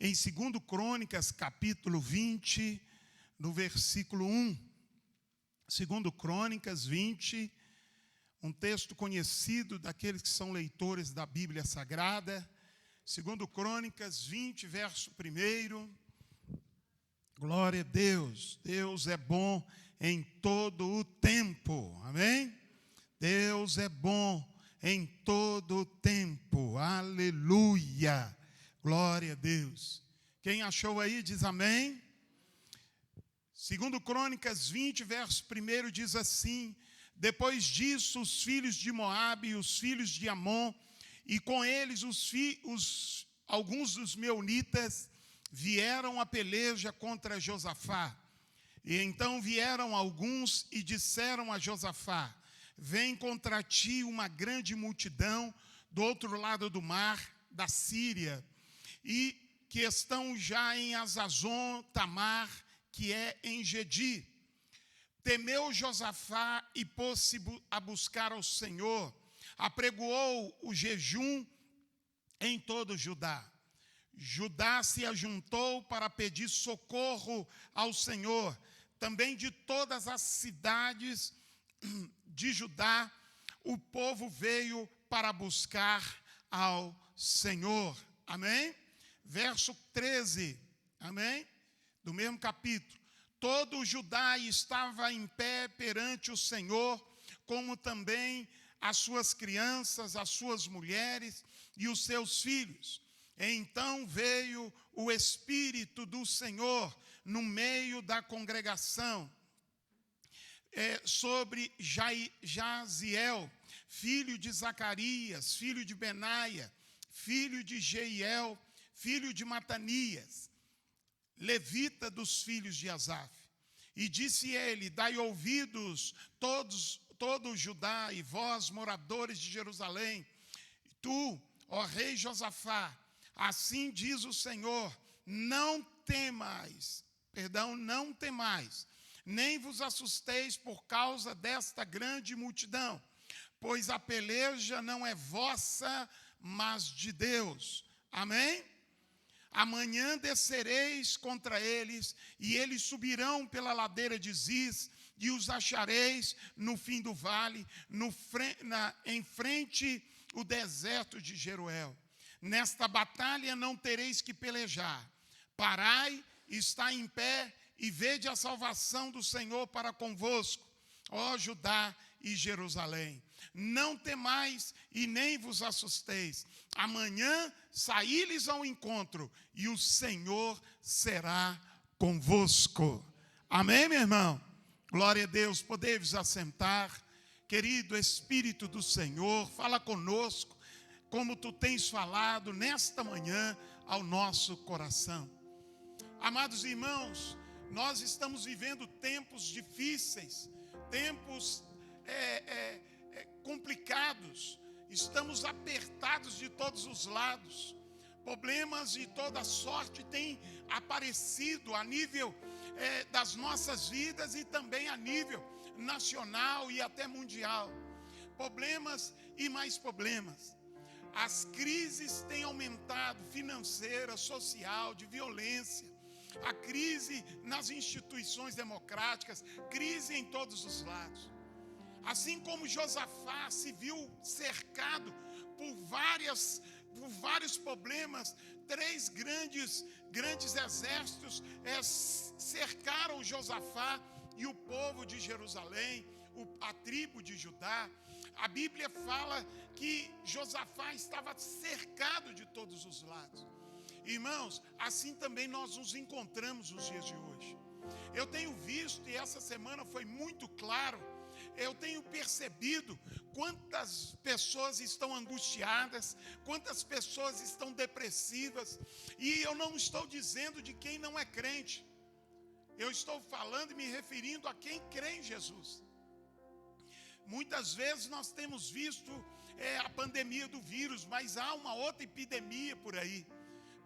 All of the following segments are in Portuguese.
em 2 Crônicas, capítulo 20, no versículo 1. 2 Crônicas 20, um texto conhecido daqueles que são leitores da Bíblia Sagrada. 2 Crônicas 20, verso 1. Glória a Deus. Deus é bom em todo o tempo. Amém? Deus é bom em todo o tempo. Aleluia. Glória a Deus. Quem achou aí diz amém. 2 Crônicas 20, verso 1 diz assim: depois disso, os filhos de Moabe e os filhos de Amon, e com eles alguns dos meunitas, vieram a peleja contra Josafá. E então vieram alguns e disseram a Josafá: vem contra ti uma grande multidão do outro lado do mar, da Síria, e que estão já em Azazon Tamar, que é em Gedi. Temeu Josafá e pôs-se a buscar ao Senhor, apregoou o jejum em todo Judá. Judá se ajuntou para pedir socorro ao Senhor. Também de todas as cidades de Judá, o povo veio para buscar ao Senhor. Amém? Verso 13, amém? Do mesmo capítulo. Todo o Judá estava em pé perante o Senhor, como também as suas crianças, as suas mulheres e os seus filhos. Então veio o Espírito do Senhor no meio da congregação, sobre Jaziel, filho de Zacarias, filho de Benaia, filho de Jeiel, filho de Matanias, levita dos filhos de Asaf. E disse ele: dai ouvidos todo o Judá, e vós, moradores de Jerusalém, tu, ó rei Josafá, assim diz o Senhor: não temais, nem vos assusteis por causa desta grande multidão, pois a peleja não é vossa, mas de Deus. Amém? Amanhã descereis contra eles, e eles subirão pela ladeira de Ziz, e os achareis no fim do vale, em frente o deserto de Jeruel. Nesta batalha não tereis que pelejar. Parai, está em pé, e vede a salvação do Senhor para convosco, ó Judá e Jerusalém. Não temais e nem vos assusteis. Amanhã saí-lhes ao encontro, e o Senhor será convosco. Amém, meu irmão? Glória a Deus. Podei-vos assentar. Querido Espírito do Senhor, fala conosco, como tu tens falado nesta manhã ao nosso coração. Amados irmãos, nós estamos vivendo tempos difíceis, tempos complicados, estamos apertados de todos os lados, problemas de toda sorte têm aparecido a nível das nossas vidas e também a nível nacional e até mundial. Problemas e mais problemas. As crises têm aumentado, financeira, social, de violência. A crise nas instituições democráticas, crise em todos os lados. Assim como Josafá se viu cercado por vários problemas, 3 grandes exércitos cercaram Josafá e o povo de Jerusalém, a tribo de Judá. A Bíblia fala que Josafá estava cercado de todos os lados. Irmãos, assim também nós nos encontramos nos dias de hoje. Eu tenho visto, e essa semana foi muito claro, eu tenho percebido quantas pessoas estão angustiadas, quantas pessoas estão depressivas, e eu não estou dizendo de quem não é crente, eu estou falando e me referindo a quem crê em Jesus. Muitas vezes nós temos visto a pandemia do vírus, mas há uma outra epidemia por aí.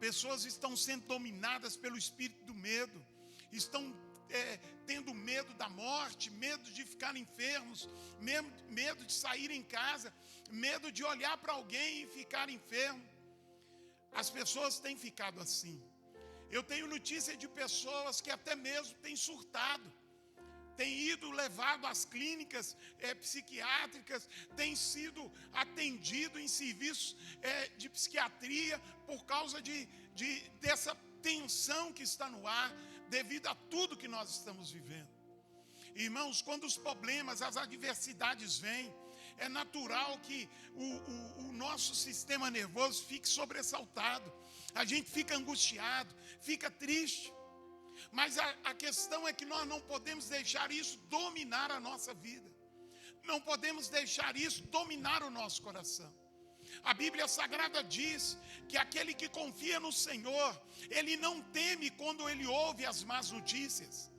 Pessoas estão sendo dominadas pelo espírito do medo, estão tendo medo da morte, medo de ficar enfermos, medo de sair em casa, medo de olhar para alguém e ficar enfermo. As pessoas têm ficado assim. Eu tenho notícia de pessoas que até mesmo têm surtado, têm ido levado às clínicas psiquiátricas, têm sido atendido em serviços de psiquiatria por causa dessa tensão que está no ar, devido a tudo que nós estamos vivendo. Irmãos, quando os problemas, as adversidades vêm, é natural que o nosso sistema nervoso fique sobressaltado. A gente fica angustiado, fica triste. Mas a questão é que nós não podemos deixar isso dominar a nossa vida. Não podemos deixar isso dominar o nosso coração. A Bíblia Sagrada diz que aquele que confia no Senhor, ele não teme quando ele ouve as más notícias.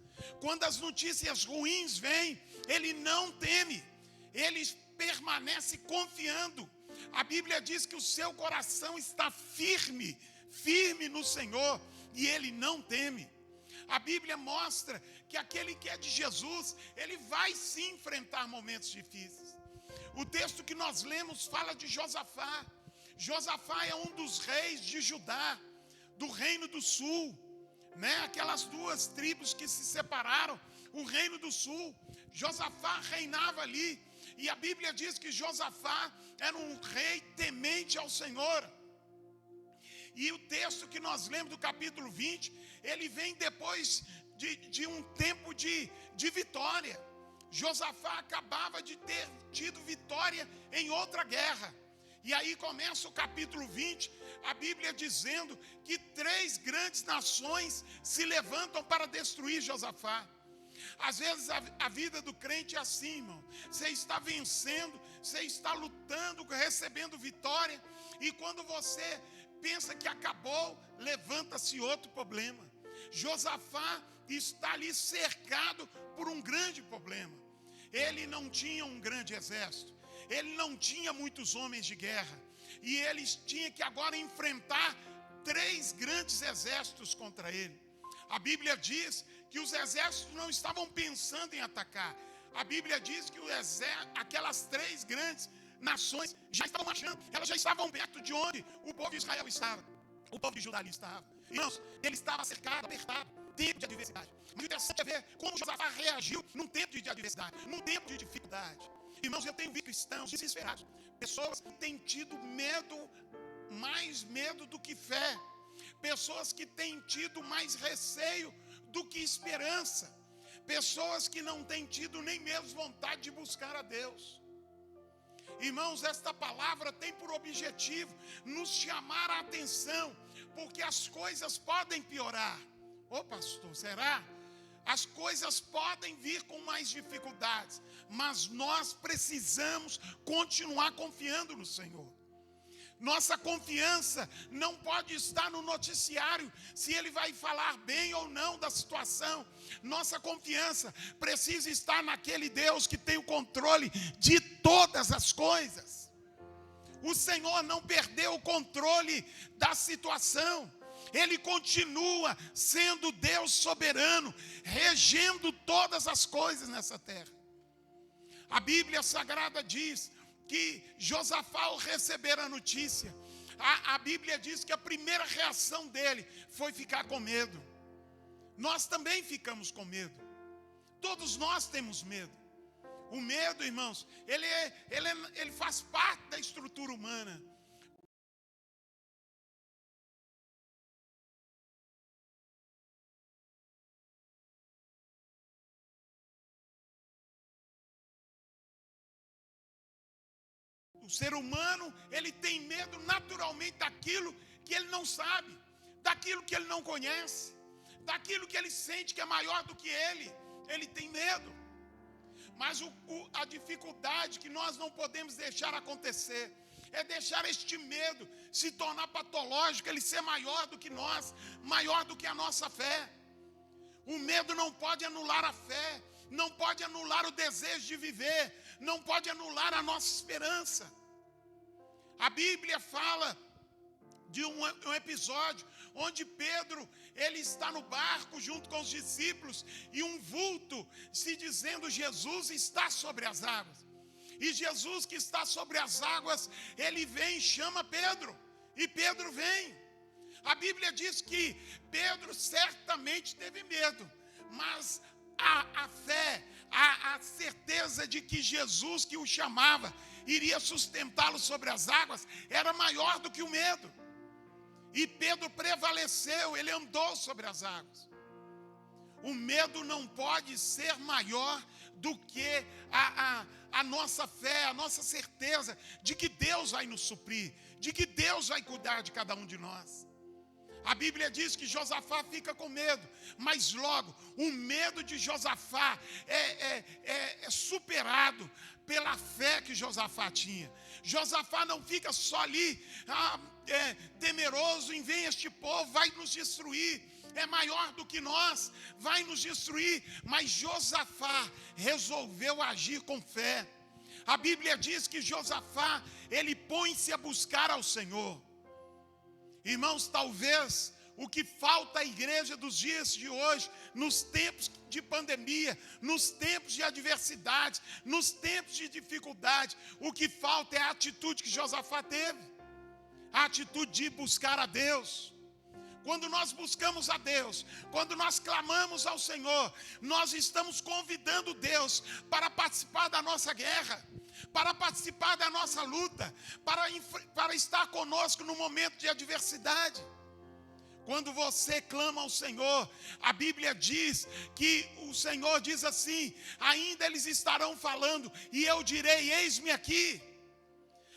Quando as notícias ruins vêm, ele não teme. Ele permanece confiando. A Bíblia diz que o seu coração está firme no Senhor, e ele não teme. A Bíblia mostra que aquele que é de Jesus, ele vai sim enfrentar momentos difíceis. O texto que nós lemos fala de Josafá. Josafá é um dos reis de Judá, do reino do sul, né? Aquelas duas tribos que se separaram, o reino do sul. Josafá reinava ali. E a Bíblia diz que Josafá era um rei temente ao Senhor. E o texto que nós lemos do capítulo 20, ele vem depois de um tempo de vitória. Josafá acabava de ter tido vitória em outra guerra. E aí começa o capítulo 20, a Bíblia dizendo que 3 grandes nações se levantam para destruir Josafá. Às vezes a vida do crente é assim, irmão. Você está vencendo, você está lutando, recebendo vitória, e quando você pensa que acabou, levanta-se outro problema. Josafá está ali cercado por um grande problema. Ele não tinha um grande exército, ele não tinha muitos homens de guerra, e eles tinham que agora enfrentar 3 grandes exércitos contra ele. A Bíblia diz que os exércitos não estavam pensando em atacar. A Bíblia diz que aquelas 3 grandes nações já estavam marchando, elas já estavam perto de onde o povo de Israel estava, o povo de Judá ali estava. Irmãos, ele estava cercado, apertado, tempo de adversidade. Mas o interessante é ver como Josafá reagiu num tempo de adversidade, num tempo de dificuldade. Irmãos, eu tenho visto cristãos desesperados, pessoas que têm tido medo, mais medo do que fé, pessoas que têm tido mais receio do que esperança, pessoas que não têm tido nem mesmo vontade de buscar a Deus. Irmãos, esta palavra tem por objetivo nos chamar a atenção, porque as coisas podem piorar. Ô pastor, será? As coisas podem vir com mais dificuldades, mas nós precisamos continuar confiando no Senhor. Nossa confiança não pode estar no noticiário, se ele vai falar bem ou não da situação. Nossa confiança precisa estar naquele Deus que tem o controle de todas as coisas. O Senhor não perdeu o controle da situação. Ele continua sendo Deus soberano, regendo todas as coisas nessa terra. A Bíblia Sagrada diz que Josafá, ao receber a notícia, a Bíblia diz que a primeira reação dele foi ficar com medo. Nós também ficamos com medo. Todos nós temos medo. O medo, irmãos, ele faz parte da estrutura humana. O ser humano, ele tem medo naturalmente daquilo que ele não sabe, daquilo que ele não conhece, daquilo que ele sente que é maior do que ele. Ele tem medo. Mas a dificuldade que nós não podemos deixar acontecer é deixar este medo se tornar patológico, ele ser maior do que nós, maior do que a nossa fé. O medo não pode anular a fé, não pode anular o desejo de viver, não pode anular a nossa esperança. A Bíblia fala de um episódio onde Pedro, ele está no barco junto com os discípulos, e um vulto, se dizendo Jesus, está sobre as águas. E Jesus, que está sobre as águas, ele vem e chama Pedro, e Pedro vem. A Bíblia diz que Pedro certamente teve medo, mas a fé, a certeza de que Jesus que o chamava iria sustentá-lo sobre as águas era maior do que o medo. E Pedro prevaleceu, ele andou sobre as águas. O medo não pode ser maior do que a nossa fé, a nossa certeza de que Deus vai nos suprir, de que Deus vai cuidar de cada um de nós. A Bíblia diz que Josafá fica com medo, mas logo o medo de Josafá é superado pela fé que Josafá tinha. Josafá não fica só ali temeroso em ver este povo, vai nos destruir, é maior do que nós, vai nos destruir. Mas Josafá resolveu agir com fé. A Bíblia diz que Josafá, ele põe-se a buscar ao Senhor. Irmãos, talvez o que falta à igreja dos dias de hoje, nos tempos de pandemia, nos tempos de adversidade, nos tempos de dificuldade, o que falta é a atitude que Josafá teve, a atitude de buscar a Deus. Quando nós buscamos a Deus, quando nós clamamos ao Senhor, nós estamos convidando Deus para participar da nossa guerra, para participar da nossa luta, para estar conosco no momento de adversidade. Quando você clama ao Senhor, a Bíblia diz que o Senhor diz assim: ainda eles estarão falando e eu direi, eis-me aqui.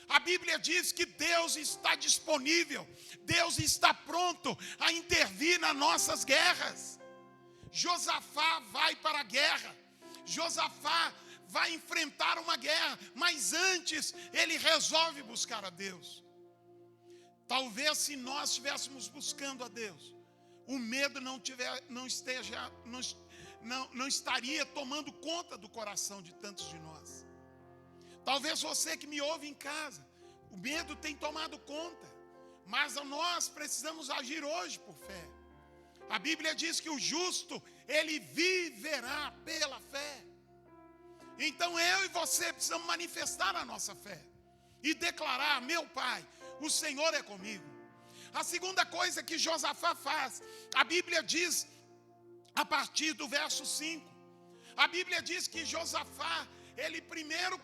A Bíblia diz que Deus está disponível, Deus está pronto a intervir nas nossas guerras. Josafá vai para a guerra, Josafá vai enfrentar uma guerra, mas antes ele resolve buscar a Deus. Talvez se nós estivéssemos buscando a Deus, o medo não estaria tomando conta do coração de tantos de nós. Talvez você que me ouve em casa, o medo tem tomado conta, mas nós precisamos agir hoje por fé. A Bíblia diz que o justo, ele viverá pela fé. Então eu e você precisamos manifestar a nossa fé e declarar: meu Pai, o Senhor é comigo. A segunda coisa que Josafá faz, a Bíblia diz, a partir do verso 5, a Bíblia diz que Josafá, ele primeiro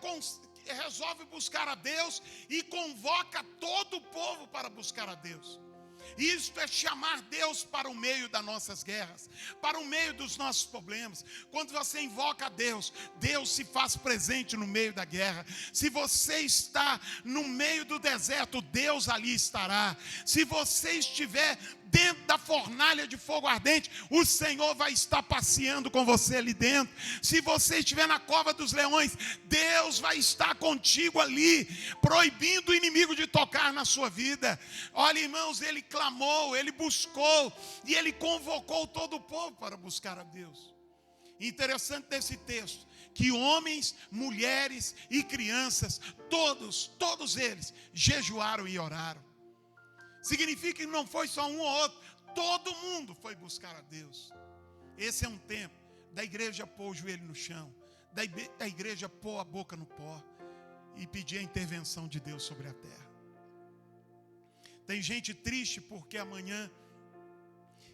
resolve buscar a Deus e convoca todo o povo para buscar a Deus. Isto é chamar Deus para o meio das nossas guerras, para o meio dos nossos problemas. Quando você invoca a Deus, Deus se faz presente no meio da guerra. Se você está no meio do deserto, Deus ali estará. Se você estiver dentro da fornalha de fogo ardente, o Senhor vai estar passeando com você ali dentro. Se você estiver na cova dos leões, Deus vai estar contigo ali, proibindo o inimigo de tocar na sua vida. Olha, irmãos, ele clamou, ele buscou e ele convocou todo o povo para buscar a Deus. Interessante desse texto, que homens, mulheres e crianças, todos eles jejuaram e oraram. Significa que não foi só um ou outro, todo mundo foi buscar a Deus. Esse é um tempo da igreja pôr o joelho no chão, da igreja pôr a boca no pó e pedir a intervenção de Deus sobre a terra. Tem gente triste porque amanhã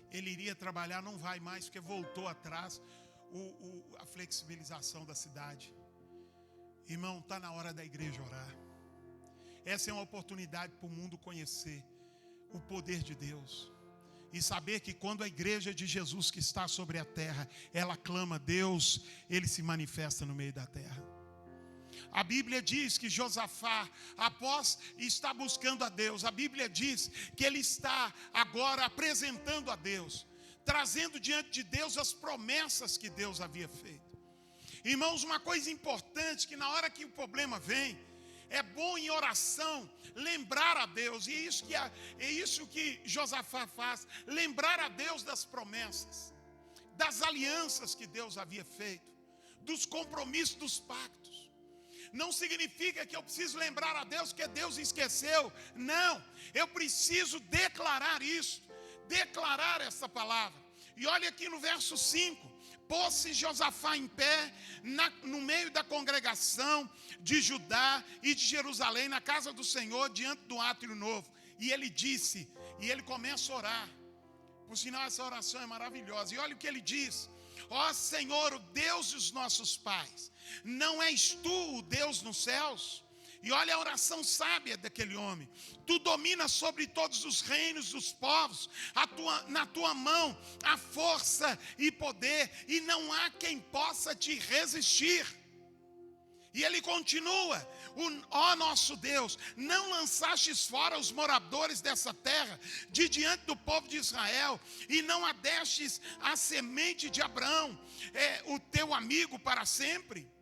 ele iria trabalhar, não vai mais, porque voltou atrás a flexibilização da cidade. Irmão, está na hora da igreja orar. Essa é uma oportunidade para o mundo conhecer o poder de Deus e saber que quando a igreja de Jesus que está sobre a terra, ela clama a Deus, ele se manifesta no meio da terra. A Bíblia diz que Josafá, após estar buscando a Deus, a Bíblia diz que ele está agora apresentando a Deus, trazendo diante de Deus as promessas que Deus havia feito. Irmãos, uma coisa importante, que na hora que o problema vem, é bom em oração lembrar a Deus, e é isso que Josafá faz, lembrar a Deus das promessas, das alianças que Deus havia feito, dos compromissos, dos pactos. Não significa que eu preciso lembrar a Deus que Deus esqueceu, não, eu preciso declarar isso, declarar essa palavra. E olha aqui no verso 5, pôs-se Josafá em pé no meio da congregação de Judá e de Jerusalém, na casa do Senhor, diante do átrio novo. E ele disse: E ele começa a orar. Por sinal, essa oração é maravilhosa. E olha o que ele diz: ó Senhor, o Deus dos nossos pais, não és tu o Deus nos céus? E olha a oração sábia daquele homem: tu dominas sobre todos os reinos dos povos, na tua mão há força e poder, e não há quem possa te resistir. E ele continua: ó nosso Deus, não lançastes fora os moradores dessa terra de diante do povo de Israel, e não adestes a semente de Abraão, o teu amigo, para sempre.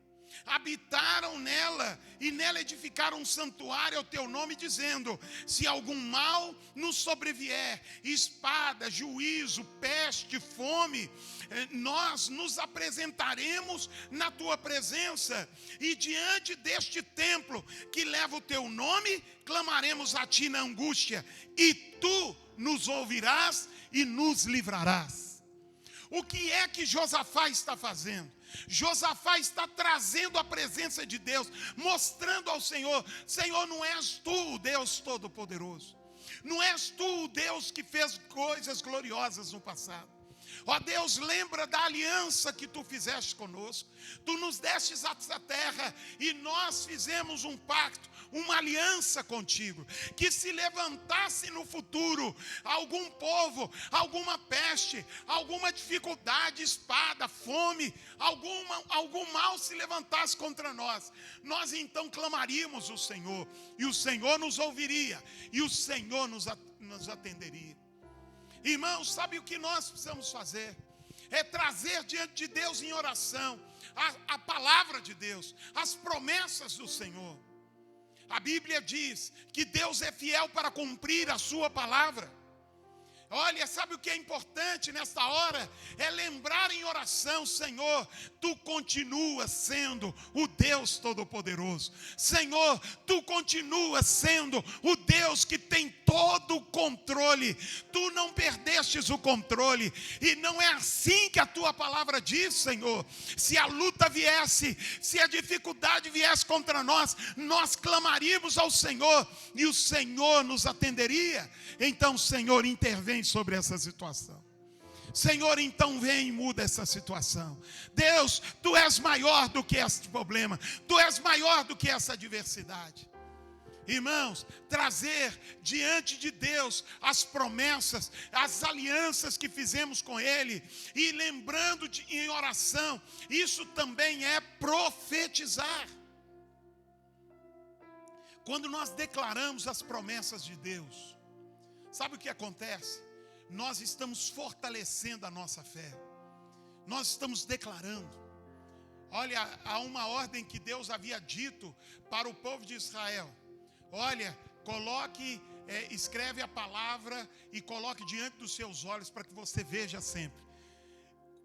Habitaram nela e nela edificaram um santuário ao teu nome, dizendo: se algum mal nos sobrevier, espada, juízo, peste, fome, nós nos apresentaremos na tua presença, e diante deste templo que leva o teu nome, clamaremos a ti na angústia, e tu nos ouvirás e nos livrarás. O que é que Josafá está fazendo? Josafá está trazendo a presença de Deus, mostrando ao Senhor: Senhor, não és tu o Deus Todo-Poderoso, não és tu o Deus que fez coisas gloriosas no passado. Ó Deus, lembra da aliança que tu fizeste conosco. Tu nos destes essa terra e nós fizemos um pacto, uma aliança contigo, que se levantasse no futuro algum povo, alguma peste, alguma dificuldade, espada, fome, algum mal se levantasse contra nós, nós então clamaríamos o Senhor, e o Senhor nos ouviria, e o Senhor nos atenderia. Irmãos, sabe o que nós precisamos fazer? É trazer diante de Deus em oração a palavra de Deus, as promessas do Senhor. A Bíblia diz que Deus é fiel para cumprir a sua palavra. Olha, sabe o que é importante nesta hora? É lembrar em oração: Senhor, tu continuas sendo o Deus Todo-Poderoso. Senhor, tu continuas sendo o Deus que tem todo o controle. Tu não perdestes o controle. E não é assim que a tua palavra diz, Senhor. Se a luta viesse, se a dificuldade viesse contra nós, nós clamaríamos ao Senhor e o Senhor nos atenderia. Então, Senhor, intervém sobre essa situação. Senhor, então vem e muda essa situação. Deus, tu és maior do que esse problema, tu és maior do que essa adversidade. Irmãos, trazer diante de Deus as promessas, as alianças que fizemos com Ele, e lembrando em oração, isso também é profetizar. Quando nós declaramos as promessas de Deus, sabe o que acontece? Nós estamos fortalecendo a nossa fé. Nós estamos declarando. Olha, há uma ordem que Deus havia dito para o povo de Israel. Olha, escreve a palavra e coloque diante dos seus olhos para que você veja sempre.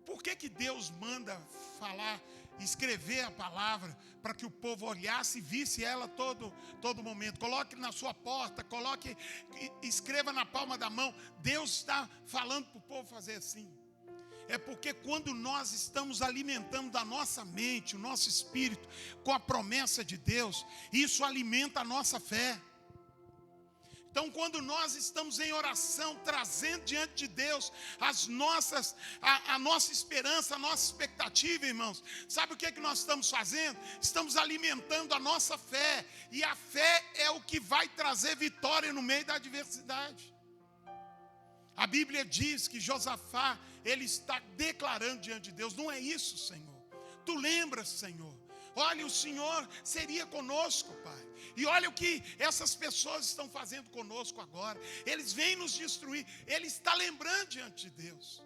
Por que Deus manda falar, escrever a palavra para que o povo olhasse e visse ela todo momento? Coloque na sua porta, escreva na palma da mão. Deus está falando para o povo fazer assim. É porque quando nós estamos alimentando da nossa mente, o nosso espírito, com a promessa de Deus, isso alimenta a nossa fé. Então, quando nós estamos em oração, trazendo diante de Deus a nossa esperança, a nossa expectativa, irmãos, sabe o que nós estamos fazendo? Estamos alimentando a nossa fé, e a fé é o que vai trazer vitória no meio da adversidade. A Bíblia diz que Josafá, ele está declarando diante de Deus: não é isso, Senhor. Tu lembras, Senhor? Olha, o Senhor seria conosco, Pai. E olha o que essas pessoas estão fazendo conosco agora. Eles vêm nos destruir. Ele está lembrando diante de Deus.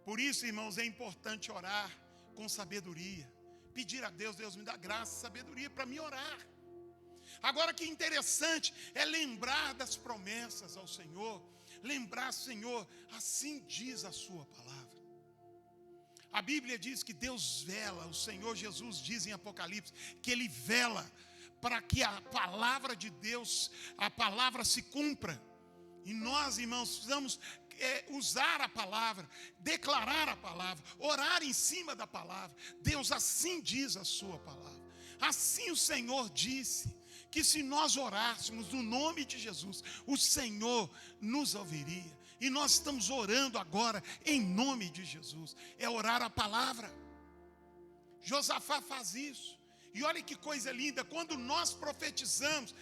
Por isso, irmãos, é importante orar com sabedoria. Pedir a Deus: Deus, me dá graça e sabedoria para me orar. Agora, que interessante é lembrar das promessas ao Senhor. Lembrar, Senhor, assim diz a sua palavra. A Bíblia diz que Deus vela, o Senhor Jesus diz em Apocalipse, que Ele vela para que a palavra de Deus, a palavra se cumpra. E nós, irmãos, precisamos usar a palavra, declarar a palavra, orar em cima da palavra. Deus, assim diz a sua palavra. Assim o Senhor disse que se nós orássemos no nome de Jesus, o Senhor nos ouviria. E nós estamos orando agora em nome de Jesus. É orar a palavra. Josafá faz isso. E olha que coisa linda, quando nós profetizamos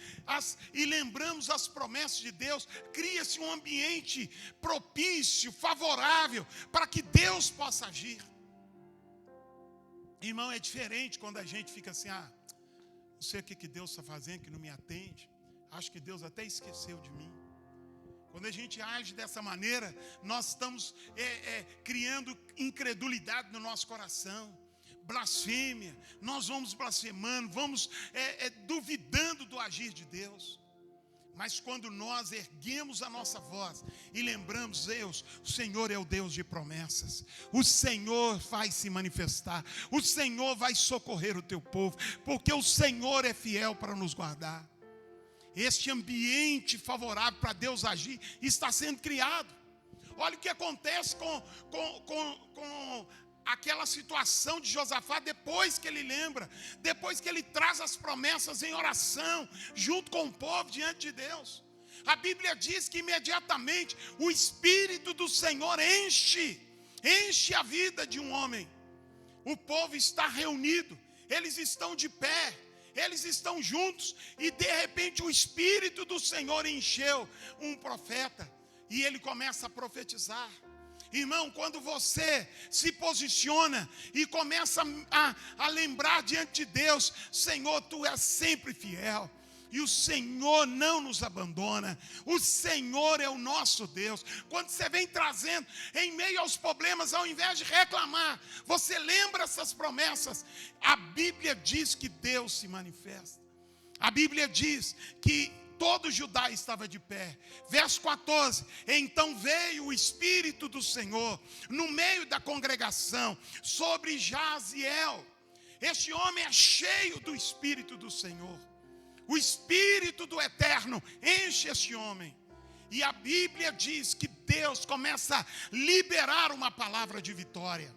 e lembramos as promessas de Deus, cria-se um ambiente propício, favorável, para que Deus possa agir. Irmão, é diferente quando a gente fica assim, não sei o que Deus está fazendo, que não me atende. Acho que Deus até esqueceu de mim. Quando a gente age dessa maneira, nós estamos criando incredulidade no nosso coração. Blasfêmia, nós vamos blasfemando, vamos duvidando do agir de Deus. Mas quando nós erguemos a nossa voz e lembramos, Deus, o Senhor é o Deus de promessas, o Senhor vai se manifestar, o Senhor vai socorrer o teu povo, porque o Senhor é fiel para nos guardar. Este ambiente favorável para Deus agir está sendo criado. Olha o que acontece com aquela situação de Josafá, depois que ele lembra, depois que ele traz as promessas em oração, junto com o povo diante de Deus. A Bíblia diz que imediatamente o Espírito do Senhor enche a vida de um homem. O povo está reunido, eles estão de pé, eles estão juntos, e de repente o Espírito do Senhor encheu um profeta, e ele começa a profetizar. Irmão, quando você se posiciona e começa a lembrar diante de Deus, Senhor, Tu és sempre fiel, e o Senhor não nos abandona, o Senhor é o nosso Deus. Quando você vem trazendo em meio aos problemas, ao invés de reclamar, você lembra essas promessas. A Bíblia diz que Deus se manifesta. A Bíblia diz que todo Judá estava de pé. Verso 14, então veio o Espírito do Senhor no meio da congregação sobre Jaziel. Este homem é cheio do Espírito do Senhor. O Espírito do Eterno enche este homem. E a Bíblia diz que Deus começa a liberar uma palavra de vitória.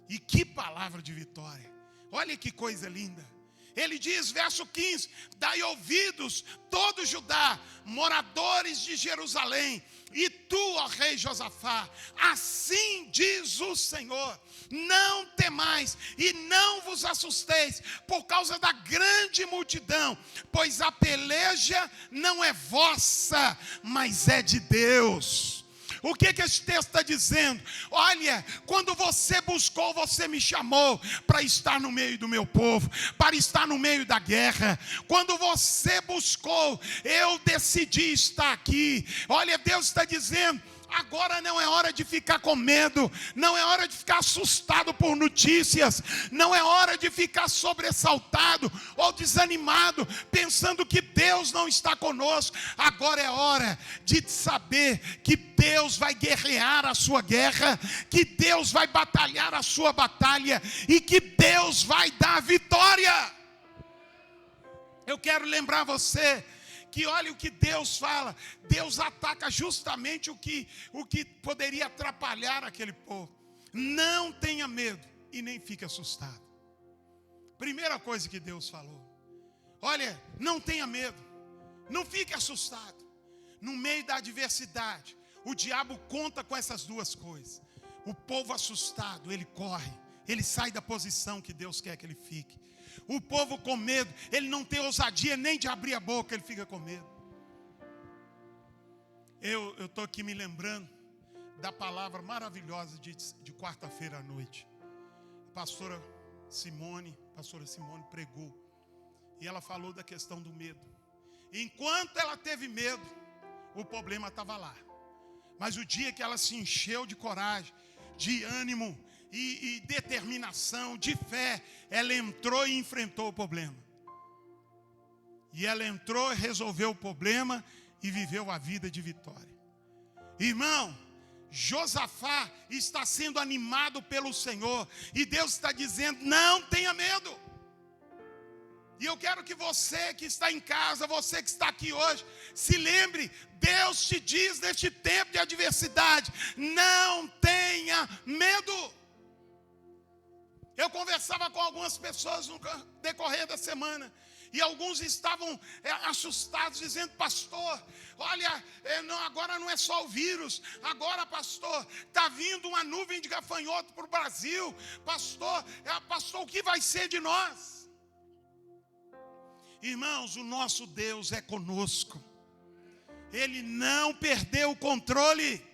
E que palavra de vitória! Olha que coisa linda. Ele diz, verso 15, dai ouvidos todo Judá, moradores de Jerusalém, e tu, ó rei Josafá, assim diz o Senhor, não temais e não vos assusteis por causa da grande multidão, pois a peleja não é vossa, mas é de Deus. O que esse texto está dizendo? Olha, quando você buscou, você me chamou para estar no meio do meu povo, para estar no meio da guerra. Quando você buscou, eu decidi estar aqui. Olha, Deus está dizendo, agora não é hora de ficar com medo, não é hora de ficar assustado por notícias, não é hora de ficar sobressaltado ou desanimado, pensando que Deus não está conosco. Agora é hora de saber que Deus vai guerrear a sua guerra, que Deus vai batalhar a sua batalha e que Deus vai dar vitória. Eu quero lembrar você que olha o que Deus fala. Deus ataca justamente o que poderia atrapalhar aquele povo. Não tenha medo e nem fique assustado. Primeira coisa que Deus falou. Olha, não tenha medo, não fique assustado. No meio da adversidade, o diabo conta com essas duas coisas. O povo assustado, ele corre, ele sai da posição que Deus quer que ele fique. O povo com medo, ele não tem ousadia nem de abrir a boca, ele fica com medo. Eu estou aqui me lembrando da palavra maravilhosa de quarta-feira à noite. A pastora Simone pregou. E ela falou da questão do medo. Enquanto ela teve medo, o problema estava lá. Mas o dia que ela se encheu de coragem, de ânimo e determinação, de fé, ela entrou e enfrentou o problema. E ela entrou e resolveu o problema e viveu a vida de vitória. Irmão, Josafá está sendo animado pelo Senhor. E Deus está dizendo, não tenha medo. E eu quero que você que está em casa, você que está aqui hoje, se lembre, Deus te diz neste tempo de adversidade, não tenha medo. Eu conversava com algumas pessoas no decorrer da semana, E alguns estavam assustados, dizendo: pastor, olha, agora não é só o vírus, agora, pastor, está vindo uma nuvem de gafanhoto para o Brasil. Pastor, o que vai ser de nós? Irmãos, o nosso Deus é conosco. Ele não perdeu o controle.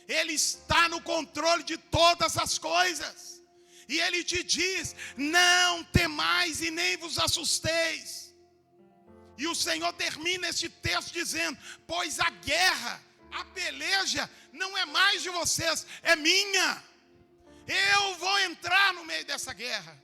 Ele está no controle de todas as coisas. E Ele te diz: não temais e nem vos assusteis. E o Senhor termina este texto dizendo: pois a guerra, a peleja, não é mais de vocês, é minha. Eu vou entrar no meio dessa guerra.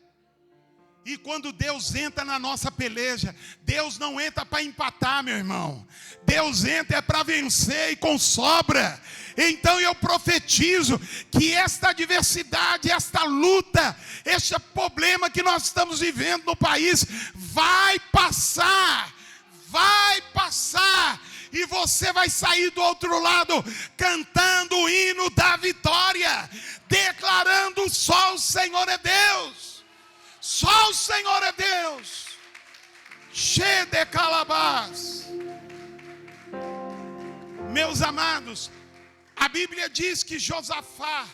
E quando Deus entra na nossa peleja, Deus não entra para empatar, meu irmão. Deus entra para vencer, e com sobra. Então eu profetizo que esta adversidade, esta luta, este problema que nós estamos vivendo no país vai passar. Vai passar. E você vai sair do outro lado cantando o hino da vitória, declarando: só o Senhor é Deus. Só o Senhor é Deus. Cheio de calabás. Meus amados, a Bíblia diz que Josafá,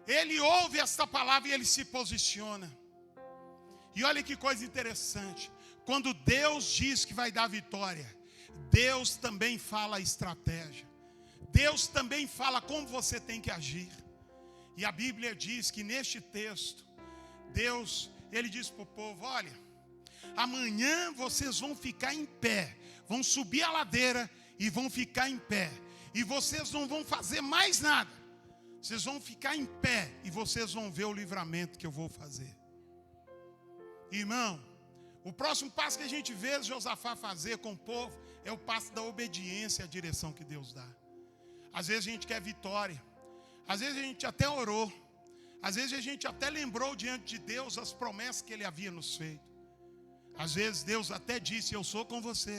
ele ouve esta palavra e ele se posiciona. E olha que coisa interessante. Quando Deus diz que vai dar vitória, Deus também fala a estratégia. Deus também fala como você tem que agir. E a Bíblia diz que neste texto, Deus, Ele diz para o povo: olha, amanhã vocês vão ficar em pé, vão subir a ladeira e vão ficar em pé, e vocês não vão fazer mais nada, vocês vão ficar em pé e vocês vão ver o livramento que eu vou fazer. Irmão, o próximo passo que a gente vê Josafá fazer com o povo é o passo da obediência à direção que Deus dá. Às vezes a gente quer vitória, às vezes a gente até orou, às vezes a gente até lembrou diante de Deus as promessas que Ele havia nos feito. Às vezes Deus até disse: eu sou com você.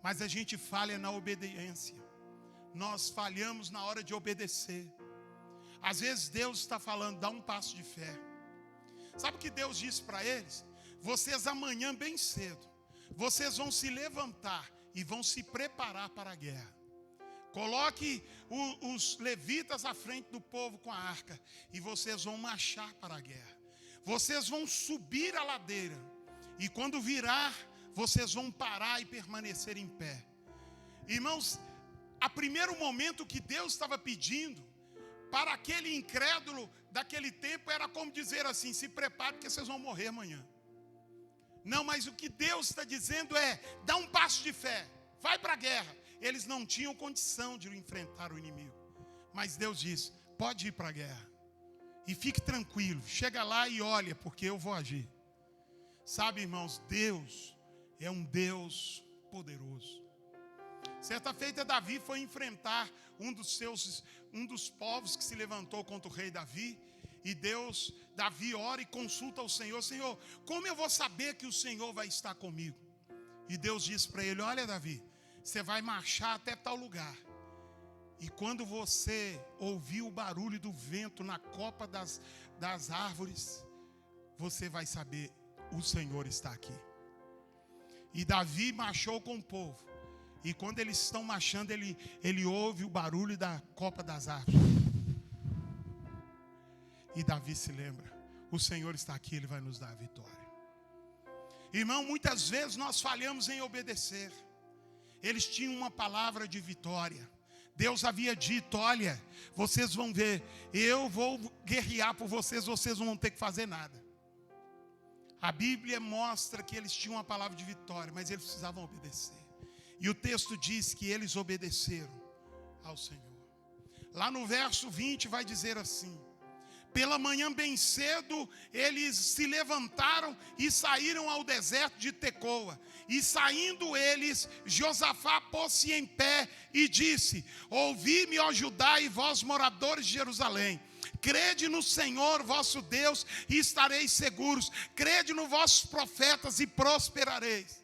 Mas a gente falha na obediência. Nós falhamos na hora de obedecer. Às vezes Deus está falando: dá um passo de fé. Sabe o que Deus disse para eles? Vocês amanhã bem cedo, vocês vão se levantar e vão se preparar para a guerra. Coloque os levitas à frente do povo com a arca, e vocês vão marchar para a guerra. Vocês vão subir a ladeira, e quando virar, vocês vão parar e permanecer em pé. Irmãos, a primeiro momento que Deus estava pedindo para aquele incrédulo daquele tempo era como dizer assim: se prepare porque vocês vão morrer amanhã. Não, mas o que Deus está dizendo é: dá um passo de fé, vai para a guerra. Eles não tinham condição de enfrentar o inimigo, mas Deus disse: pode ir para a guerra, e fique tranquilo, chega lá e olha, porque eu vou agir. Sabe, irmãos, Deus é um Deus poderoso. Certa feita Davi foi enfrentar um dos povos que se levantou contra o rei Davi, e Davi ora e consulta ao Senhor: Senhor, como eu vou saber que o Senhor vai estar comigo? E Deus disse para ele: olha, Davi, você vai marchar até tal lugar, e quando você ouvir o barulho do vento na copa das árvores, você vai saber: o Senhor está aqui. E Davi marchou com o povo, e quando eles estão marchando, ele ouve o barulho da copa das árvores. E Davi se lembra: o Senhor está aqui, Ele vai nos dar a vitória. Irmão, muitas vezes nós falhamos em obedecer. Eles tinham uma palavra de vitória. Deus havia dito: olha, vocês vão ver, eu vou guerrear por vocês, vocês não vão ter que fazer nada. A Bíblia mostra que eles tinham uma palavra de vitória, mas eles precisavam obedecer. E o texto diz que eles obedeceram ao Senhor. Lá no verso 20 vai dizer assim: pela manhã bem cedo, eles se levantaram e saíram ao deserto de Tecoa. E saindo eles, Josafá pôs-se em pé e disse: ouvi-me, ó Judá, e vós moradores de Jerusalém. Crede no Senhor vosso Deus e estareis seguros. Crede nos vossos profetas e prosperareis.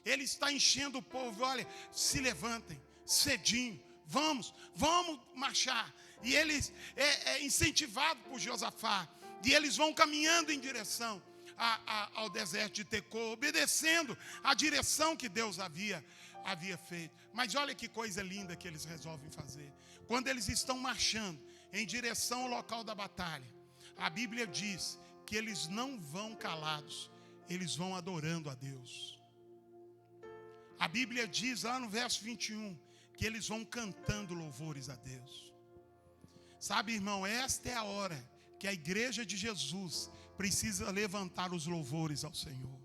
Ele está enchendo o povo: olha, se levantem, cedinho, vamos marchar. E eles é incentivado por Josafá, e eles vão caminhando em direção. ao deserto de Tecô, obedecendo a direção que Deus havia feito. Mas olha que coisa linda que eles resolvem fazer. Quando eles estão marchando em direção ao local da batalha, a Bíblia diz que eles não vão calados, eles vão adorando a Deus. A Bíblia diz lá no verso 21 que eles vão cantando louvores a Deus. Sabe, irmão, esta é a hora que a igreja de Jesus precisa levantar os louvores ao Senhor,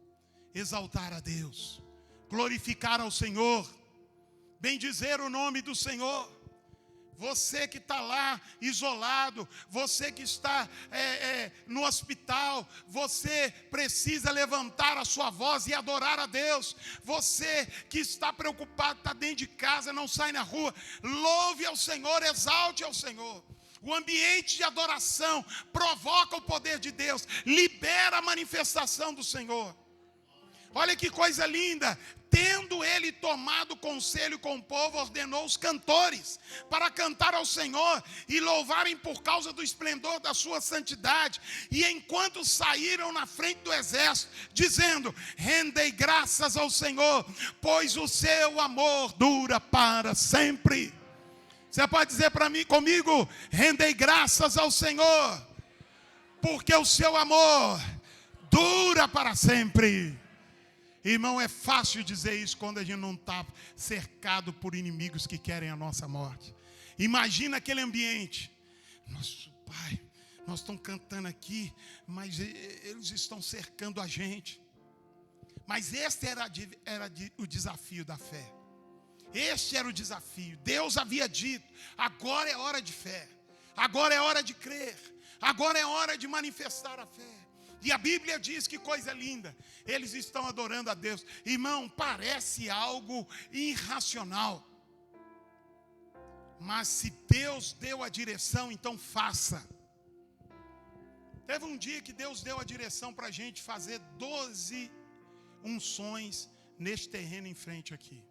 exaltar a Deus, glorificar ao Senhor, bendizer o nome do Senhor. Você que está lá isolado, você que está no hospital, você precisa levantar a sua voz e adorar a Deus. Você que está preocupado, está dentro de casa, não sai na rua, louve ao Senhor, exalte ao Senhor. O ambiente de adoração provoca o poder de Deus, libera a manifestação do Senhor. Olha que coisa linda. Tendo ele tomado conselho com o povo, ordenou os cantores para cantar ao Senhor e louvarem por causa do esplendor da sua santidade. E enquanto saíram na frente do exército, dizendo: rendei graças ao Senhor, pois o seu amor dura para sempre. Você pode dizer para mim, comigo: rendei graças ao Senhor, porque o seu amor dura para sempre. Irmão, é fácil dizer isso quando a gente não está cercado por inimigos que querem a nossa morte. Imagina aquele ambiente. Nosso Pai, nós estamos cantando aqui, mas eles estão cercando a gente. Mas este era o desafio da fé. Este era o desafio. Deus havia dito: agora é hora de fé, agora é hora de crer, agora é hora de manifestar a fé. E a Bíblia diz, que coisa linda, eles estão adorando a Deus. Irmão, parece algo irracional, mas se Deus deu a direção, então faça. Teve um dia que Deus deu a direção para a gente fazer 12 unções neste terreno em frente aqui.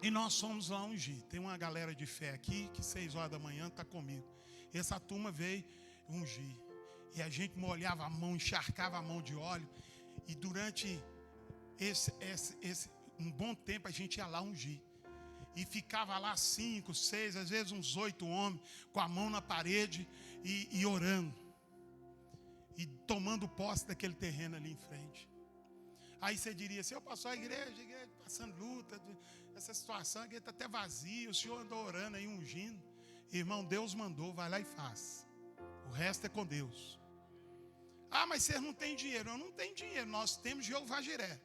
E nós fomos lá ungir. Tem uma galera de fé aqui que 6 horas da manhã está comigo. Essa turma veio ungir. E a gente molhava a mão, encharcava a mão de óleo. E durante um bom tempo a gente ia lá ungir. E ficava lá 5, 6, às vezes uns 8 homens, com a mão na parede e orando. E tomando posse daquele terreno ali em frente. Aí você diria: se eu passou a igreja passando luta, essa situação aqui está até vazia, o senhor andou orando aí, ungindo. Irmão, Deus mandou, vai lá e faz. O resto é com Deus. Ah, mas vocês não têm dinheiro. Eu não tenho dinheiro, nós temos Jeová Jiré.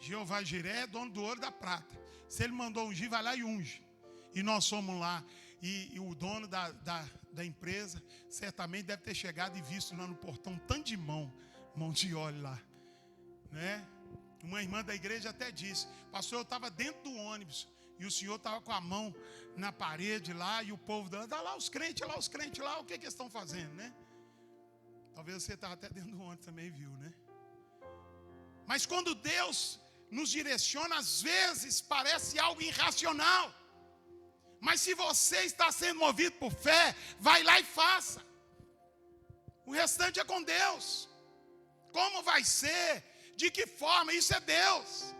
Jeová Jiré é dono do ouro e da prata. Se ele mandou ungir, vai lá e unge. E nós fomos lá. E o dono da empresa certamente deve ter chegado e visto lá no portão um tanto de mão de óleo lá, né? Uma irmã da igreja até disse: pastor, eu estava dentro do ônibus e o senhor estava com a mão na parede lá, e o povo dando: dá lá os crentes lá, o que eles estão fazendo, né? Talvez você estava até dentro do ônibus também, viu, né? Mas quando Deus nos direciona, às vezes parece algo irracional. Mas se você está sendo movido por fé, vai lá e faça. O restante é com Deus. Como vai ser? De que forma? Isso é Deus.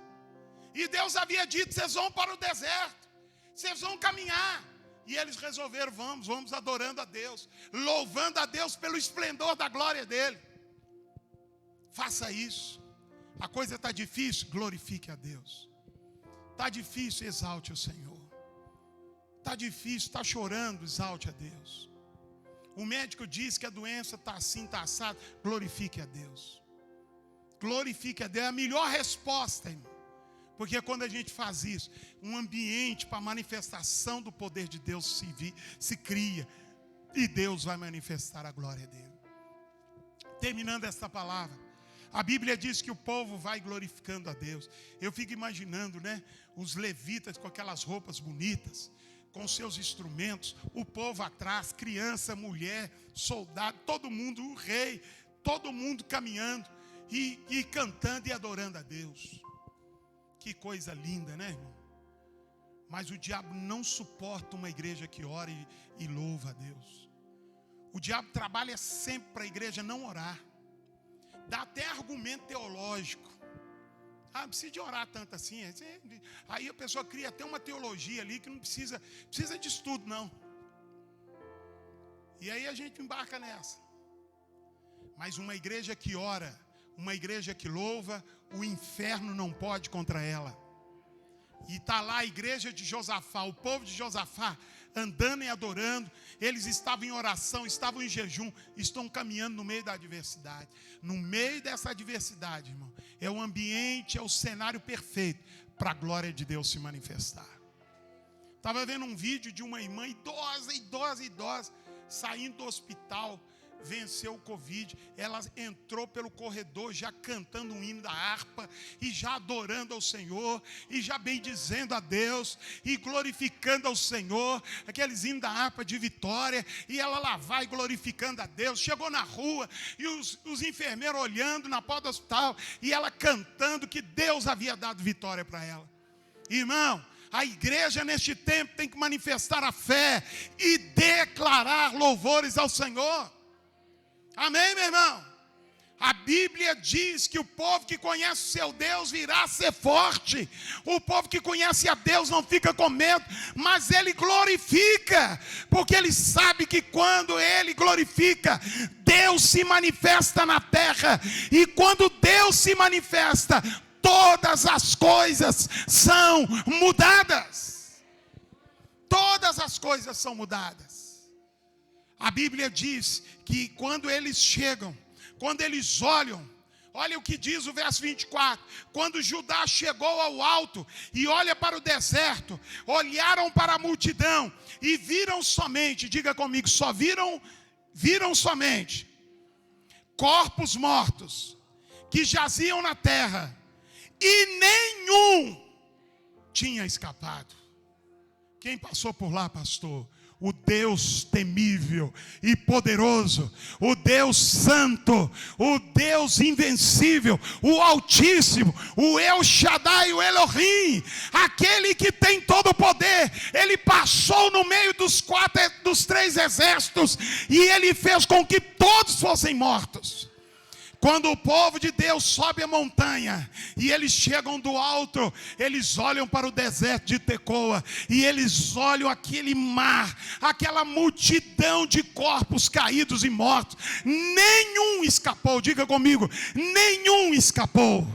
E Deus havia dito: vocês vão para o deserto, vocês vão caminhar. E eles resolveram: vamos adorando a Deus, louvando a Deus pelo esplendor da glória dele. Faça isso. A coisa está difícil, glorifique a Deus. Está difícil, exalte o Senhor. Está difícil, está chorando, exalte a Deus. O médico diz que a doença está assim, está assado, glorifique a Deus. Glorifique a Deus, é a melhor resposta, irmão. Porque quando a gente faz isso, um ambiente para a manifestação do poder de Deus se cria. E Deus vai manifestar a glória dele. Terminando esta palavra, a Bíblia diz que o povo vai glorificando a Deus. Eu fico imaginando, né? Os levitas com aquelas roupas bonitas, com seus instrumentos, o povo atrás, criança, mulher, soldado, todo mundo, o rei, todo mundo caminhando e cantando e adorando a Deus. Que coisa linda, né, irmão? Mas o diabo não suporta uma igreja que ora e louva a Deus. O diabo trabalha sempre para a igreja não orar. dá até argumento teológico. Não precisa de orar tanto assim. Aí a pessoa cria até uma teologia ali que não precisa de estudo, não. E aí a gente embarca nessa. Mas uma igreja que ora, uma igreja que louva, o inferno não pode contra ela. E está lá a igreja de Josafá, o povo de Josafá, andando e adorando. Eles estavam em oração, estavam em jejum, estão caminhando no meio da adversidade. No meio dessa adversidade, irmão, é o ambiente, é o cenário perfeito para a glória de Deus se manifestar. Estava vendo um vídeo de uma irmã idosa, saindo do hospital, venceu o Covid. Ela entrou pelo corredor já cantando um hino da harpa e já adorando ao Senhor e já bendizendo a Deus e glorificando ao Senhor, aqueles hinos da harpa de vitória, e ela lá vai glorificando a Deus. Chegou na rua e os enfermeiros olhando na porta do hospital e ela cantando que Deus havia dado vitória para ela. Irmão, a igreja neste tempo tem que manifestar a fé e declarar louvores ao Senhor. Amém, meu irmão? A Bíblia diz que o povo que conhece o seu Deus virá a ser forte. O povo que conhece a Deus não fica com medo, mas ele glorifica, porque ele sabe que quando ele glorifica, Deus se manifesta na terra. E quando Deus se manifesta, todas as coisas são mudadas. Todas as coisas são mudadas. A Bíblia diz que quando eles chegam, quando eles olham, olha o que diz o verso 24. Quando Judá chegou ao alto e olha para o deserto, olharam para a multidão e viram somente, diga comigo, viram somente corpos mortos que jaziam na terra e nenhum tinha escapado. Quem passou por lá, pastor? O Deus temível e poderoso, o Deus santo, o Deus invencível, o Altíssimo, o El Shaddai, o Elohim, aquele que tem todo o poder. Ele passou no meio dos 3 exércitos e ele fez com que todos fossem mortos. Quando o povo de Deus sobe a montanha e eles chegam do alto, eles olham para o deserto de Tecoa e eles olham aquele mar, aquela multidão de corpos caídos e mortos. Nenhum escapou, diga comigo, nenhum escapou.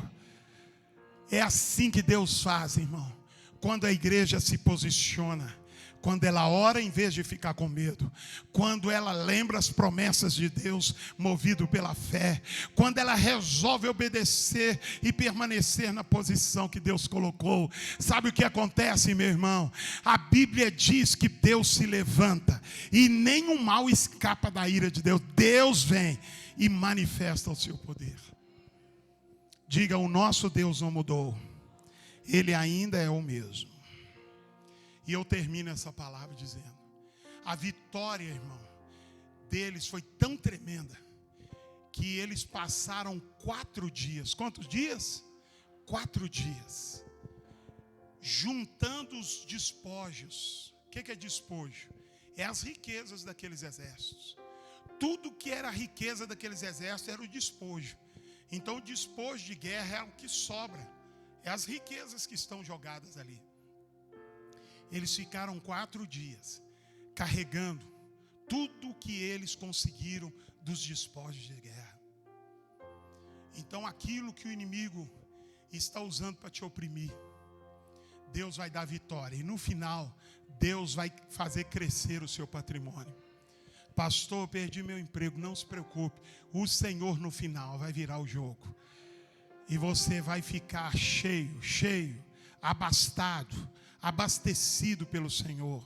É assim que Deus faz, irmão. Quando a igreja se posiciona, quando ela ora em vez de ficar com medo, quando ela lembra as promessas de Deus, movido pela fé, quando ela resolve obedecer e permanecer na posição que Deus colocou, sabe o que acontece, meu irmão? A Bíblia diz que Deus se levanta e nenhum mal escapa da ira de Deus. Deus vem e manifesta o seu poder. Diga, o nosso Deus não mudou, Ele ainda é o mesmo. E eu termino essa palavra dizendo, a vitória, irmão, deles foi tão tremenda, que eles passaram 4 dias, quantos dias? 4 dias, juntando os despojos. O que é despojo? É as riquezas daqueles exércitos. Tudo que era a riqueza daqueles exércitos era o despojo. Então o despojo de guerra é o que sobra, é as riquezas que estão jogadas ali. Eles ficaram 4 dias carregando tudo o que eles conseguiram dos despojos de guerra. Então aquilo que o inimigo está usando para te oprimir, Deus vai dar vitória. E no final, Deus vai fazer crescer o seu patrimônio. Pastor, perdi meu emprego, não se preocupe. O Senhor no final vai virar o jogo. E você vai ficar cheio, abastecido pelo Senhor,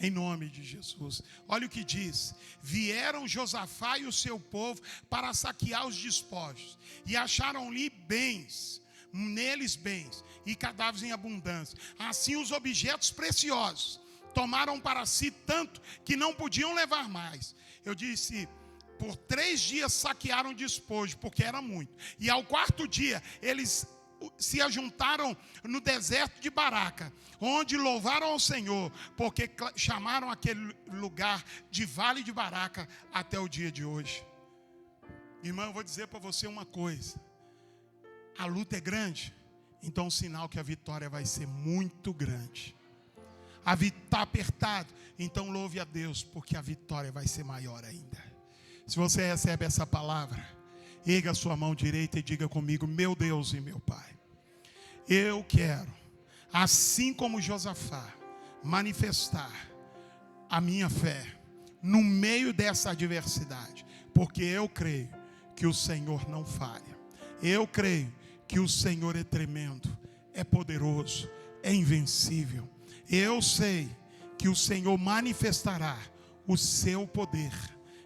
em nome de Jesus. Olha o que diz: vieram Josafá e o seu povo para saquear os despojos, e acharam-lhe neles bens, e cadáveres em abundância. Assim os objetos preciosos tomaram para si tanto que não podiam levar mais. Eu disse, por 3 dias saquearam o despojo, porque era muito. E ao 4º dia, eles se ajuntaram no deserto de Baraca, onde louvaram ao Senhor, porque chamaram aquele lugar de Vale de Baraca até o dia de hoje. Irmão, eu vou dizer para você uma coisa. A luta é grande, então o sinal que a vitória vai ser muito grande. Está apertado, então louve a Deus, porque a vitória vai ser maior ainda. Se você recebe essa palavra, erga a sua mão direita e diga comigo: meu Deus e meu Pai, eu quero, assim como Josafá, manifestar a minha fé no meio dessa adversidade, porque eu creio que o Senhor não falha. Eu creio que o Senhor é tremendo, é poderoso, é invencível. Eu sei que o Senhor manifestará o seu poder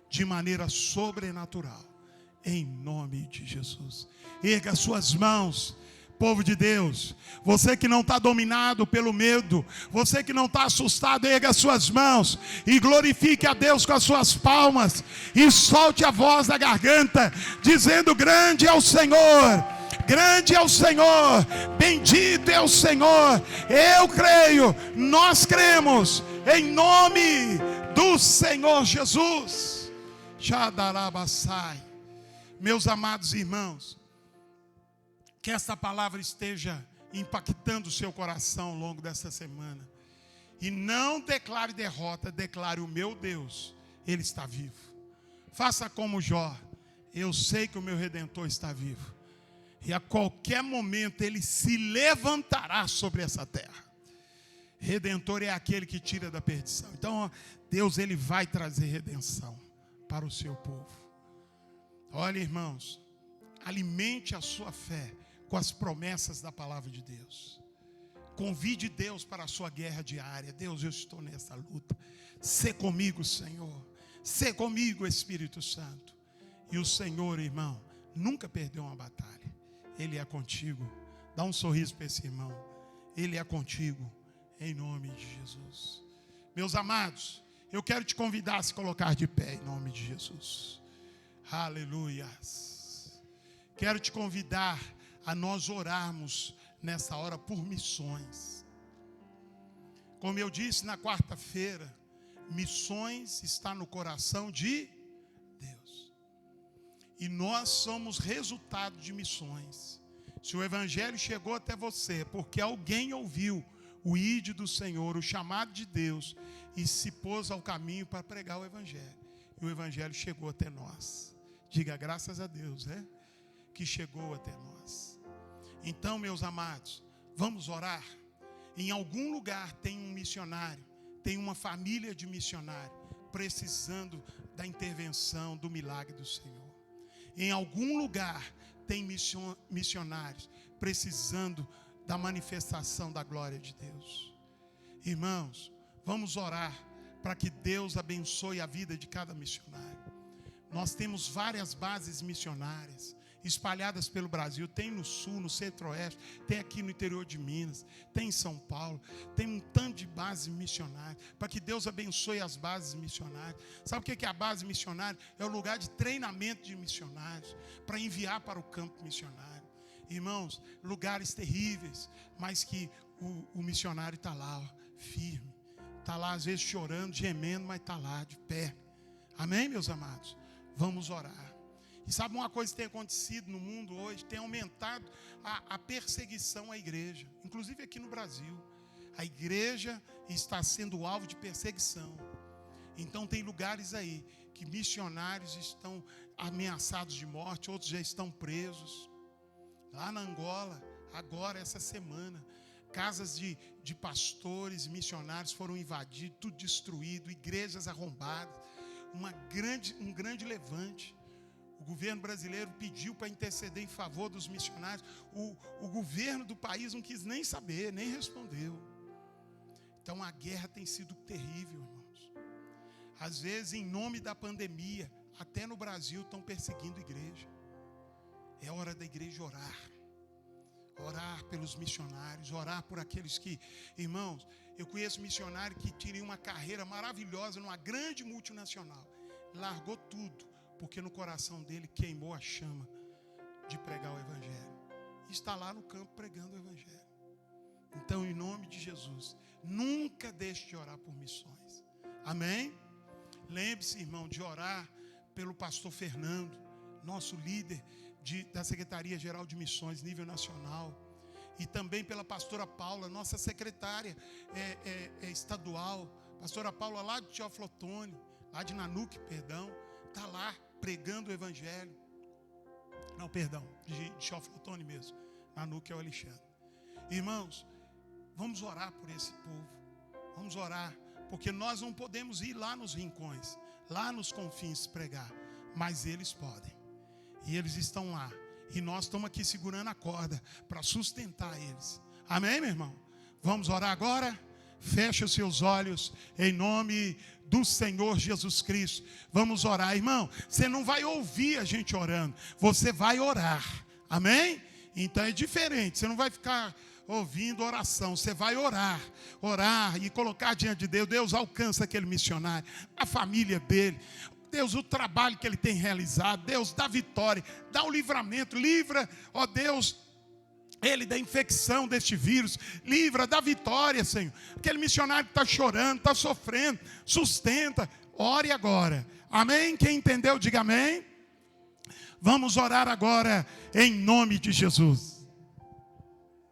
de maneira sobrenatural, em nome de Jesus. Erga suas mãos, povo de Deus. Você que não está dominado pelo medo, você que não está assustado, erga suas mãos e glorifique a Deus com as suas palmas e solte a voz da garganta, dizendo: grande é o Senhor, grande é o Senhor, bendito é o Senhor. Eu creio, nós cremos, em nome do Senhor Jesus. Xadarabassai. Meus amados irmãos, que esta palavra esteja impactando o seu coração ao longo dessa semana. E não declare derrota, declare: o meu Deus, Ele está vivo. Faça como Jó: eu sei que o meu Redentor está vivo. E a qualquer momento Ele se levantará sobre essa terra. Redentor é aquele que tira da perdição. Então Deus, Ele vai trazer redenção para o seu povo. Olha, irmãos, alimente a sua fé com as promessas da palavra de Deus. Convide Deus para a sua guerra diária. Deus, eu estou nessa luta. Sê comigo, Senhor. Sê comigo, Espírito Santo. E o Senhor, irmão, nunca perdeu uma batalha. Ele é contigo. Dá um sorriso para esse irmão. Ele é contigo, em nome de Jesus. Meus amados, eu quero te convidar a se colocar de pé, em nome de Jesus. Aleluias. Quero te convidar a nós orarmos nessa hora por missões. Como eu disse na quarta-feira, missões está no coração de Deus. E nós somos resultado de missões. Se o evangelho chegou até você, porque alguém ouviu o ide do Senhor, o chamado de Deus, e se pôs ao caminho para pregar o evangelho. E o evangelho chegou até nós. Diga graças a Deus, que chegou até nós. Então, meus amados, vamos orar. Em algum lugar tem um missionário, tem uma família de missionário precisando da intervenção, do milagre do Senhor. Em algum lugar tem missionários precisando da manifestação da glória de Deus. Irmãos, vamos orar para que Deus abençoe a vida de cada missionário. Nós temos várias bases missionárias espalhadas pelo Brasil. Tem no sul, no centro-oeste, tem aqui no interior de Minas, tem em São Paulo, tem um tanto de bases missionárias, para que Deus abençoe as bases missionárias. Sabe o que é a base missionária? É o lugar de treinamento de missionários, para enviar para o campo missionário. Irmãos, lugares terríveis, mas que o missionário está lá, firme, está lá às vezes chorando, gemendo, mas está lá de pé. Amém, meus amados? Vamos orar. E sabe uma coisa que tem acontecido no mundo hoje? Tem aumentado a perseguição à igreja, inclusive aqui no Brasil. A igreja está sendo alvo de perseguição. Então tem lugares aí que missionários estão ameaçados de morte, outros já estão presos. Lá na Angola, agora essa semana, casas de pastores, missionários foram invadidas, tudo destruído, igrejas arrombadas, um grande levante. O governo brasileiro pediu para interceder em favor dos missionários. O governo do país não quis nem saber, nem respondeu. Então a guerra tem sido terrível, irmãos. Às vezes, em nome da pandemia, até no Brasil estão perseguindo a igreja. É hora da igreja orar. Orar pelos missionários, orar por aqueles que... Irmãos, eu conheço missionário que tinha uma carreira maravilhosa numa grande multinacional. Largou tudo, porque no coração dele queimou a chama de pregar o evangelho. Está lá no campo pregando o evangelho. Então, em nome de Jesus, nunca deixe de orar por missões. Amém? Lembre-se, irmão, de orar pelo pastor Fernando, nosso líder da Secretaria-Geral de Missões, nível nacional. E também pela pastora Paula, nossa secretária estadual. Pastora Paula lá de Teófilo Otoni, lá de Nanuque, perdão. Está lá pregando o evangelho. Não, perdão, de Teófilo Otoni mesmo. Nanuque é o Alexandre. Irmãos, vamos orar por esse povo. Vamos orar, porque nós não podemos ir lá nos rincões, lá nos confins pregar, mas eles podem. E eles estão lá. E nós estamos aqui segurando a corda para sustentar eles. Amém, meu irmão? Vamos orar agora? Feche os seus olhos em nome do Senhor Jesus Cristo. Vamos orar, irmão. Você não vai ouvir a gente orando, você vai orar. Amém? Então é diferente. Você não vai ficar ouvindo oração, você vai orar e colocar diante de Deus. Deus, alcança aquele missionário, a família dele. Deus, o trabalho que ele tem realizado. Deus, dá vitória, dá o livramento. Livra, ó Deus, ele da infecção deste vírus. Livra, dá vitória, Senhor. Aquele missionário que está chorando, está sofrendo, sustenta. Ore agora. Amém? Quem entendeu, diga amém. Vamos orar agora em nome de Jesus.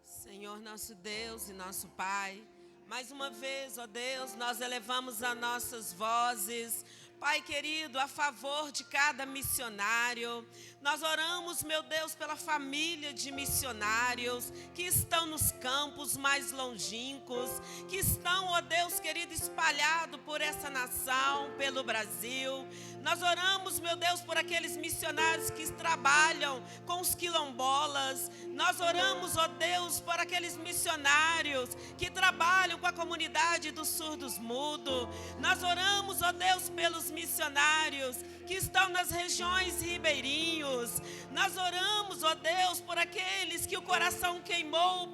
Senhor nosso Deus e nosso Pai, mais uma vez, ó Deus, nós elevamos as nossas vozes, Pai querido, a favor de cada missionário. Nós oramos, meu Deus, pela família de missionários que estão nos campos mais longínquos, que estão, ó Deus querido, espalhados por essa nação, pelo Brasil. Nós oramos, meu Deus, por aqueles missionários que trabalham com os quilombolas. Nós oramos, ó Deus, por aqueles missionários que trabalham com a comunidade dos surdos mudos. Nós oramos, ó Deus, pelos missionários que estão nas regiões ribeirinhos. Nós oramos, ó Deus, por aqueles que o coração queimou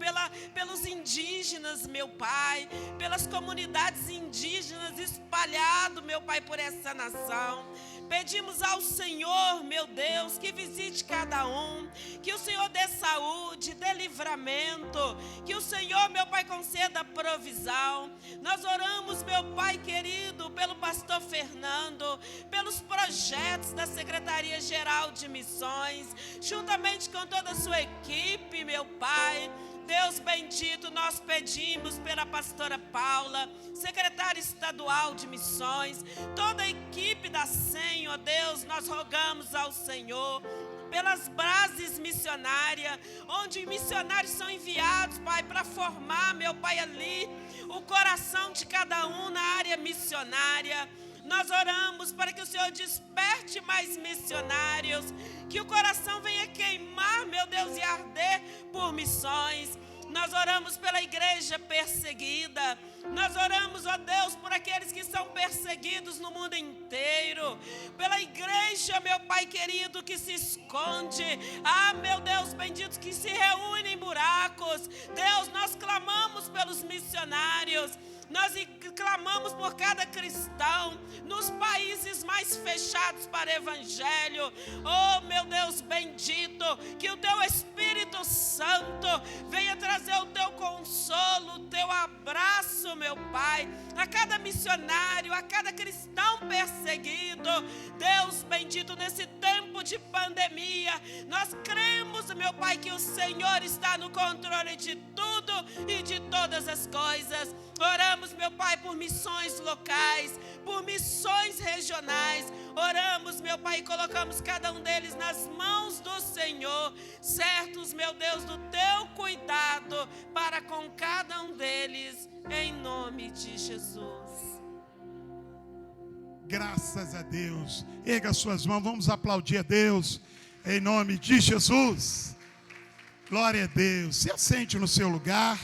pelos indígenas, meu Pai, pelas comunidades indígenas espalhadas, meu Pai, por essa nação. Pedimos ao Senhor, meu Deus, que visite cada um, que o Senhor dê saúde, dê livramento, que o Senhor, meu Pai, conceda provisão. Nós oramos, meu Pai querido, pelo pastor Fernando, pelos projetos da Secretaria-Geral de Missões, juntamente com toda a sua equipe, meu Pai. Deus bendito, nós pedimos pela pastora Paula, secretária estadual de missões, toda a equipe da SEM, ó Deus, nós rogamos ao Senhor, pelas bases missionárias, onde missionários são enviados, Pai, para formar, meu Pai, ali, o coração de cada um na área missionária. Nós oramos para que o Senhor desperte mais missionários, que o coração venha queimar, meu Deus, e arder por missões. Nós oramos pela igreja perseguida. Nós oramos, ó Deus, por aqueles que são perseguidos no mundo inteiro. Pela igreja, meu Pai querido, que se esconde. Ah, meu Deus bendito, que se reúne em buracos. Deus, nós clamamos pelos missionários. Nós clamamos por cada cristão nos países mais fechados para o evangelho. Oh, meu Deus bendito, que o teu Espírito Santo venha trazer o teu consolo, o teu abraço, meu Pai, a cada missionário, a cada cristão perseguido. Deus bendito, nesse tempo de pandemia, nós cremos, meu Pai, que o Senhor está no controle de tudo e de todas as coisas. Oramos, meu Pai, por missões locais, por missões regionais. Oramos, meu Pai, e colocamos cada um deles nas mãos do Senhor, certos, meu Deus, do teu cuidado para com cada um deles, em nome de Jesus. Graças a Deus. Erga suas mãos, vamos aplaudir a Deus, em nome de Jesus. Glória a Deus. Se assente no seu lugar.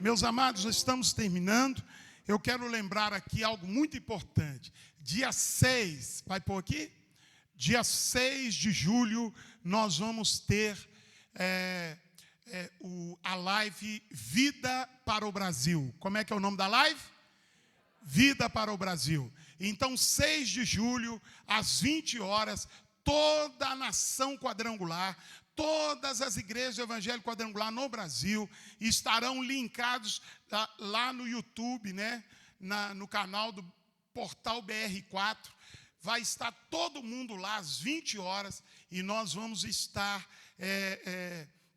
Meus amados, nós estamos terminando. Eu quero lembrar aqui algo muito importante. Dia 6, vai pôr aqui? Dia 6 de julho, nós vamos ter a live Vida para o Brasil. Como é que é o nome da live? Vida para o Brasil. Então, 6 de julho, às 20 horas, toda a nação quadrangular, todas as igrejas do Evangelho Quadrangular no Brasil estarão linkados lá no YouTube, né? No canal do Portal BR4. vai estar todo mundo lá às 20 horas e nós vamos estar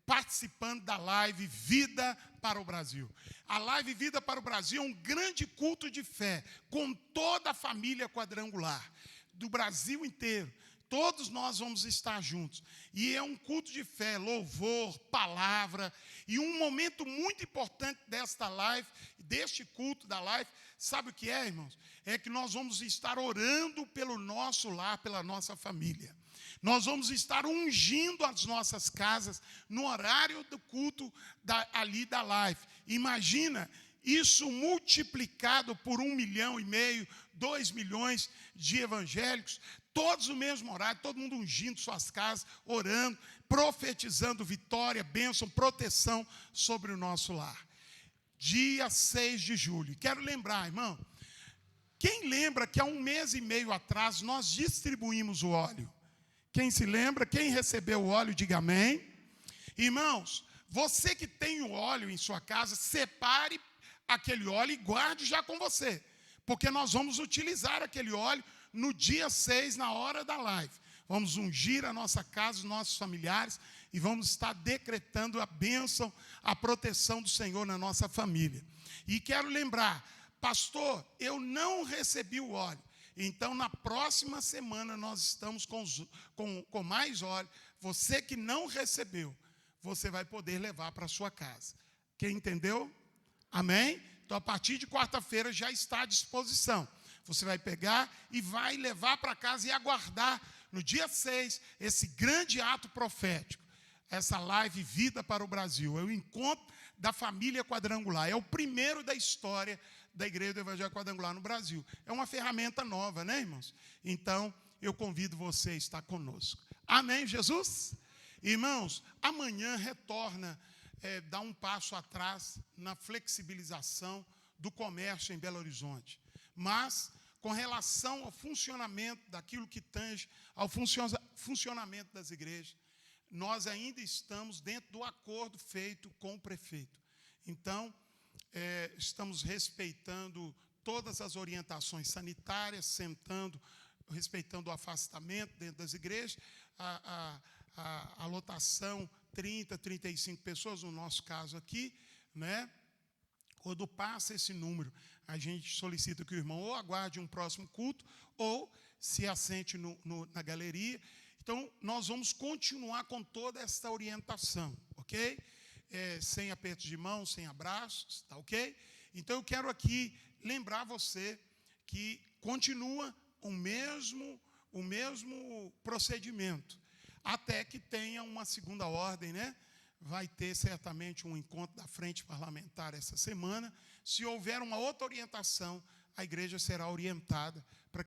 participando da live Vida para o Brasil. A live Vida para o Brasil é um grande culto de fé, com toda a família quadrangular, do Brasil inteiro. Todos nós vamos estar juntos. E é um culto de fé, louvor, palavra. E um momento muito importante desta live, deste culto da live, sabe o que é, irmãos? É que nós vamos estar orando pelo nosso lar, pela nossa família. Nós vamos estar ungindo as nossas casas no horário do culto ali da live. Imagina isso multiplicado por 1,5 milhão, 2 milhões de evangélicos, todos no mesmo horário, todo mundo ungindo suas casas, orando, profetizando vitória, bênção, proteção sobre o nosso lar. Dia 6 de julho. Quero lembrar, irmão, quem lembra que há 1 mês e meio atrás nós distribuímos o óleo? Quem se lembra? Quem recebeu o óleo, diga amém. Irmãos, você que tem o óleo em sua casa, separe aquele óleo e guarde já com você, porque nós vamos utilizar aquele óleo no dia 6, na hora da live. Vamos ungir a nossa casa, os nossos familiares, e vamos estar decretando a bênção, a proteção do Senhor na nossa família. E quero lembrar, pastor, eu não recebi o óleo. Então, na próxima semana, nós estamos com mais óleo. Você que não recebeu, você vai poder levar para a sua casa. Quem entendeu? Amém? Então, a partir de quarta-feira já está à disposição. Você vai pegar e vai levar para casa e aguardar no dia 6 esse grande ato profético. Essa live Vida para o Brasil. É o encontro da família quadrangular. É o primeiro da história da Igreja do Evangelho Quadrangular no Brasil. É uma ferramenta nova, né, irmãos? Então, eu convido você a estar conosco. Amém, Jesus? Irmãos, amanhã retorna, dá um passo atrás na flexibilização do comércio em Belo Horizonte. Mas, com relação ao funcionamento daquilo que tange ao funcionamento das igrejas, nós ainda estamos dentro do acordo feito com o prefeito. Então, estamos respeitando todas as orientações sanitárias, respeitando o afastamento dentro das igrejas, a lotação 30, 35 pessoas, no nosso caso aqui, né? Quando passa esse número, a gente solicita que o irmão ou aguarde um próximo culto, ou se assente na galeria. Então, nós vamos continuar com toda essa orientação, ok? Sem apertos de mão, sem abraços, tá ok? Então, eu quero aqui lembrar você que continua o mesmo procedimento, até que tenha uma segunda ordem, né? Vai ter certamente um encontro da frente parlamentar essa semana. Se houver uma outra orientação, a igreja será orientada para